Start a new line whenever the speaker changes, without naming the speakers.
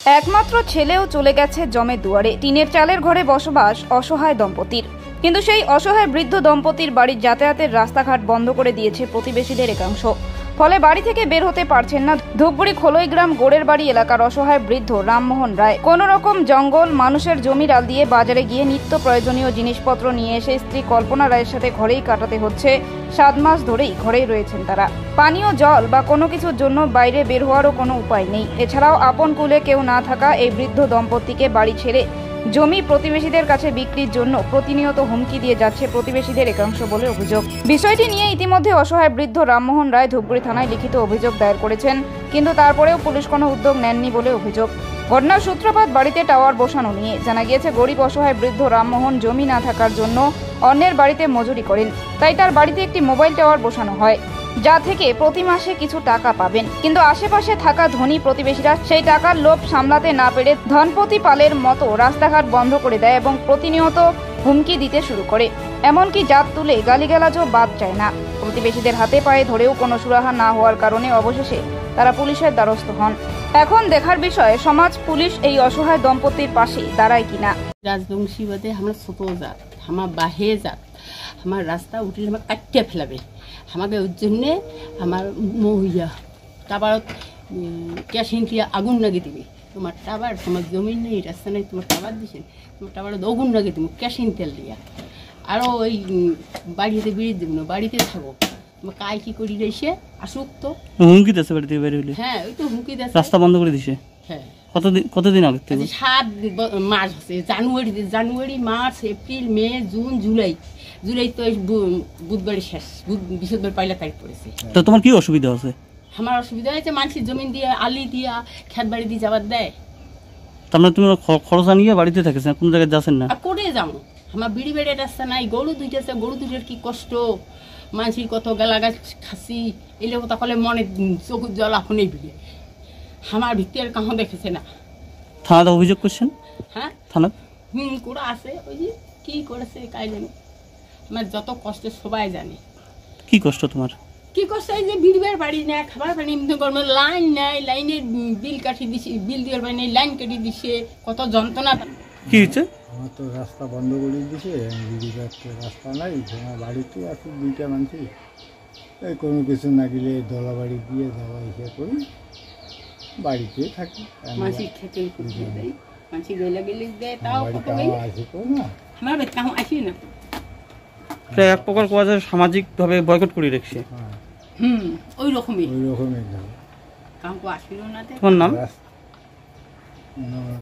একমাত্র ছেলেও চলে গেছে জমে দুয়ারে। টিনের চালের ঘরে বসবাস অসহায় দম্পতির, কিন্তু সেই অসহায় বৃদ্ধ দম্পতির বাড়ির যাতায়াতের রাস্তাঘাট বন্ধ করে দিয়েছে প্রতিবেশীদের একাংশ। ফলে বাড়ি থেকে বের হতে পারছেন না ধূপগুড়ি খোলইগ্রাম গোড়ের বাড়ি এলাকার অসহায় বৃদ্ধ রামমোহন রায়। কোন রকম জঙ্গল মানুষের জমি ডাল দিয়ে বাজারে গিয়ে নিত্য প্রয়োজনীয় জিনিসপত্র নিয়ে এসে স্ত্রী কল্পনা রায়ের সাথে ঘরেই কাটাতে হচ্ছে। 7 মাস ধরেই ঘরেই রয়েছেন তারা। পানীয় জল বা কোনো কিছুর জন্য বাইরে বের হওয়ারও কোনো উপায় নেই। এছাড়াও আপন কুলে কেউ না থাকা এই বৃদ্ধ দম্পতিকে বাড়ি ছেড়ে জমি প্রতিবেশীদের কাছে বিক্রির জন্য প্রতিনিয়ত হুমকি দিয়ে যাচ্ছে প্রতিবেশীদের একাংশ বলে অভিযোগ। বিষয়টি নিয়ে ইতিমধ্যে অসহায় বৃদ্ধ রামমোহন রায় ধূপগুড়ি থানায় লিখিত অভিযোগ দায়ের করেছেন, কিন্তু তারপরেও পুলিশ কোনো উদ্যোগ নেননি বলে অভিযোগ। ঘটনার সূত্রপাত বাড়িতে টাওয়ার বসানো নিয়ে। জানা গিয়েছে গরিব অসহায় বৃদ্ধ রামমোহন জমি না থাকার জন্য অন্যের বাড়িতে মজুরি করেন, তাই তার বাড়িতে একটি মোবাইল টাওয়ার বসানো হয়, যা থেকে প্রতি মাসে কিছু টাকা পাবেন। কিন্তু আশেপাশে থাকা ধনী প্রতিবেশীরা সেই টাকার লোভ সামলাতে না পেরে ধনপতি পালের মতো রাস্তাঘাট বন্ধ করে দেয় এবং প্রতিনিয়ত হুমকি দিতে শুরু করে। এমনকি জাত তুলে গালিগালাজও বাদ যায় না। প্রতিবেশীদের হাতে পায়ে ধরেও কোনো সুরাহা না হওয়ার কারণে অবশেষে তারা পুলিশের দ্বারস্থ হন। এখন দেখার বিষয় সমাজ পুলিশ এই অসহায় দম্পতির পাশে দাঁড়ায় কিনা।
রাজবংশী বাদে আমার ছোট জাত, আমার বাহে জাত, আমার রাস্তা উঠলে আমার কাটিয়ে ফেলাবে। আমাকে ওর জন্যে আমার মহিলা তারপর কেশিন দিয়ে আগুন লাগিয়ে দিবি। তোমার টাবার, তোমার জমি নেই, রাস্তা নেই, তোমার টাবার দিছে, তোমার টাবার আগুন লাগিয়ে দিব কেশিন তেল দিয়া। আরও ওই বাড়িতে বেরিয়ে দেব না, বাড়িতে থাকো। তোমার কায় কী করি রয়েছে আসুক তো
হুমকি দিচ্ছে বাড়িতে বের হইলে।
হ্যাঁ, ওই তো হুমকি দিচ্ছে, রাস্তা
বন্ধ করে দিছে।
হ্যাঁ,
কতদিন আগে থেকে?
7 মাস হচ্ছে। জানুয়ারি, মার্চ, এপ্রিল, মে, জুন, জুলাই তো বুধবারই শেষ, বৃহস্পতিবার 1 তারিখ পড়েছে।
তো তোমার কি অসুবিধা আছে?
আমার অসুবিধা হয়েছে মানুষের জমিন দিয়ে আলি দিয়া খেত বাড়ি দিয়ে যাবার দেয়।
তার মানে তুমি খরচ আনিয়ে বাড়িতে থাকিস না, কোনো জায়গায় যাচ্ছেন না?
আর করে যাবো, আমার বিড়ি বেড়ে রাস্তা নাই, গরু দুইটাছে, গরু দুইটার কি কষ্ট, মানুষের কত গালাগাছ খাসি এলে তাহলে মনে চোখের জল এখনই বিড়ে আমার ভিত্তি আর কাহো দেখেছে না।
থানাতে অভিযোগ করছেন?
হ্যাঁ,
থানা
করে আছে। ওই যে কি করেছে কাই জানি, আমার যত কষ্ট সবাই জানে।
কি কষ্ট তোমার? কি
কষ্ট? এই যে বিড়িবার বাড়ি না, খাবার পানি লাইন নাই, লাইনের বিল কাটি দিছে, বিল দেওয়ার পানি লাইন কেটে দিছে, কত যন্ত্রণা।
কি হচ্ছে?
আমার তো রাস্তা বন্ধ করে দিছে, বিড়িবার রাস্তা নাই, আমার বাড়িতে আছে 2টা মানুষ। এই কোনো কিছু না গেলে দলা বাড়ি দিয়ে যাওয়া এসে করি, বাড়িতে থাকি।
মাসি খেতে দেয়, মাসি গেলে গেলে দেয়, তাও
আসে তো না,
আমার বেদ কাহো আসি না।
প্রায় এক প্রকার কোয়া যায় সামাজিকভাবে বয়কট করে রেখেছে।
ওই রকমই
কাউকে
আসিল না।
তোমার নাম?